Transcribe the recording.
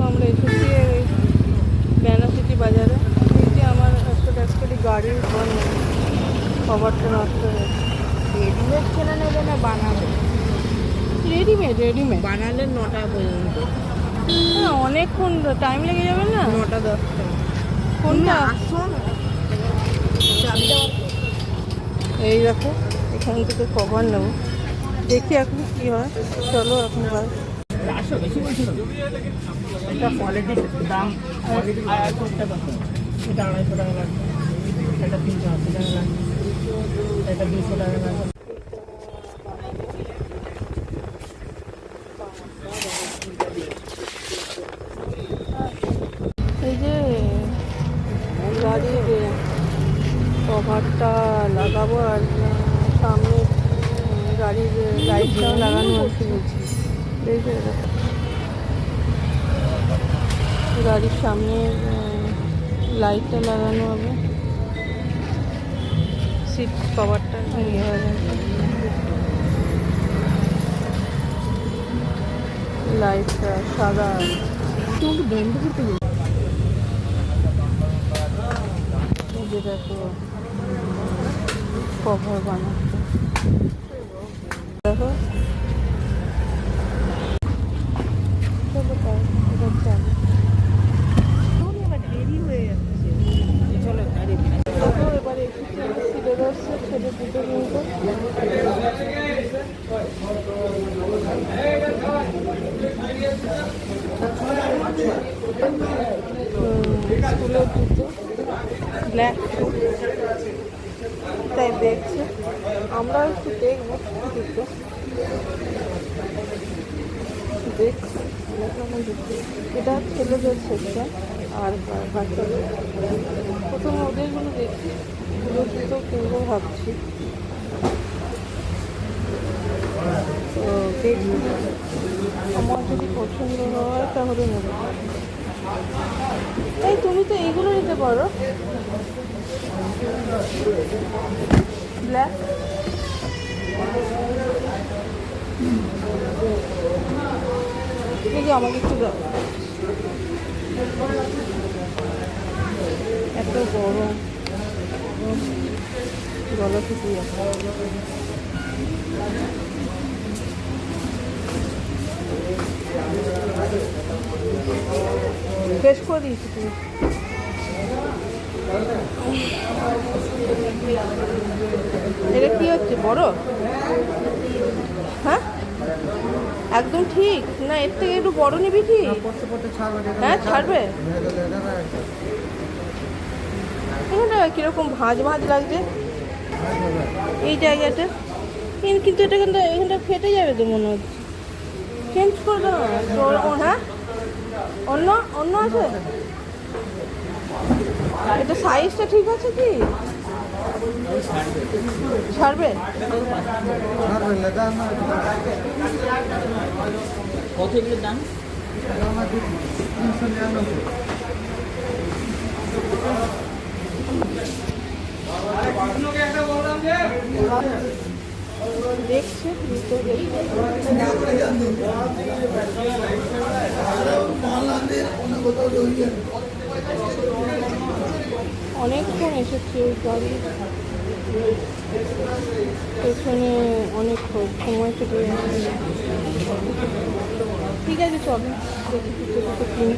আমরা এসেছি এই বেনাচিটি বাজারে। নিচে আমার একটা আজকাল গাড়ির খবরটা নষ্ট হয়েছে। রেডিমেড কেনা নেবে না বানাবে? রেডিমেড বানালে 9টা পর্যন্ত। হ্যাঁ, অনেকক্ষণ টাইম লেগে যাবে না? 9টা 10টা। কোনটা? আসুন, চাবিটা এই দেখো, এখান থেকে কভার নেব, দেখি এখন কি হয়। চলো এখন ভাই। 400 বেশি বলছিল। এটা কোয়ালিটির দাম, কোয়ালিটি এটা 250 টাকা লাগবে, এটা 380 টাকা লাগবে, এটা 200 টাকা লাগবে। এই যে গাড়ির কভারটা লাগাবো আর সামনে গাড়ির লাইটটাও লাগানো আছে বলছি। দেখবে গাড়ির সামনে লাইটটা লাগানো হবে, সিট কভারটা ইয়ে হয়ে গেছে, লাইটটা সাদা। তোমাকে বন্ধ করতে বলবো। যে দেখো কভার বানাচ্ছে, দেখো চলো তাই এবার চালু। দেরি হয়ে যাচ্ছে, চলো গাড়ি। দেখো এবারে এসেছি আমি সিলেবাসে ছেলে দুটো কিন্তু স্কুলের জুতো ব্ল্যাক শু, তাই দেখছে। আমরাও একটু দেখবো জুতো, দেখছি এটা ছেলেদের সেকশন আর বাচ্চাদের। প্রথমে ওদেরগুলো দেখি, ওগুলো জুতো কিনবো ভাবছি। তো দেখি আমার যদি পছন্দ হয় তাহলে নেব। এই তুমি তো এইগুলো নিতে পারো, ব্ল্যাক। দেখি আমাকে একটু দাও, এত গরম গলা শুকিয়ে যাচ্ছে। ফ্রেশ করে দিয়েছি তুমি। এটা কি হচ্ছে বড়? হ্যাঁ একদম ঠিক না, এর থেকে একটু বড় নিবি কি? হ্যাঁ ছাড়বে। এখানটা কিরকম ভাঁজ ভাঁজ লাগছে এই জায়গাটা, কিন্তু এটা কিন্তু এখানটা ফেটে যাবে তো মনে হচ্ছে। চেঞ্জ করে দাও না তোর। হ্যাঁ অন্য অন্য আছে, এটা সাইজটা ঠিক আছে কি? ছাড়বে? কত এগুলোর দাম? দেখছে অনেকক্ষণ এসেছে ওই গাড়ি পেছনে, অনেক সময় কেটে যাচ্ছে। ঠিক আছে চলো দেখি কিছু কিনি।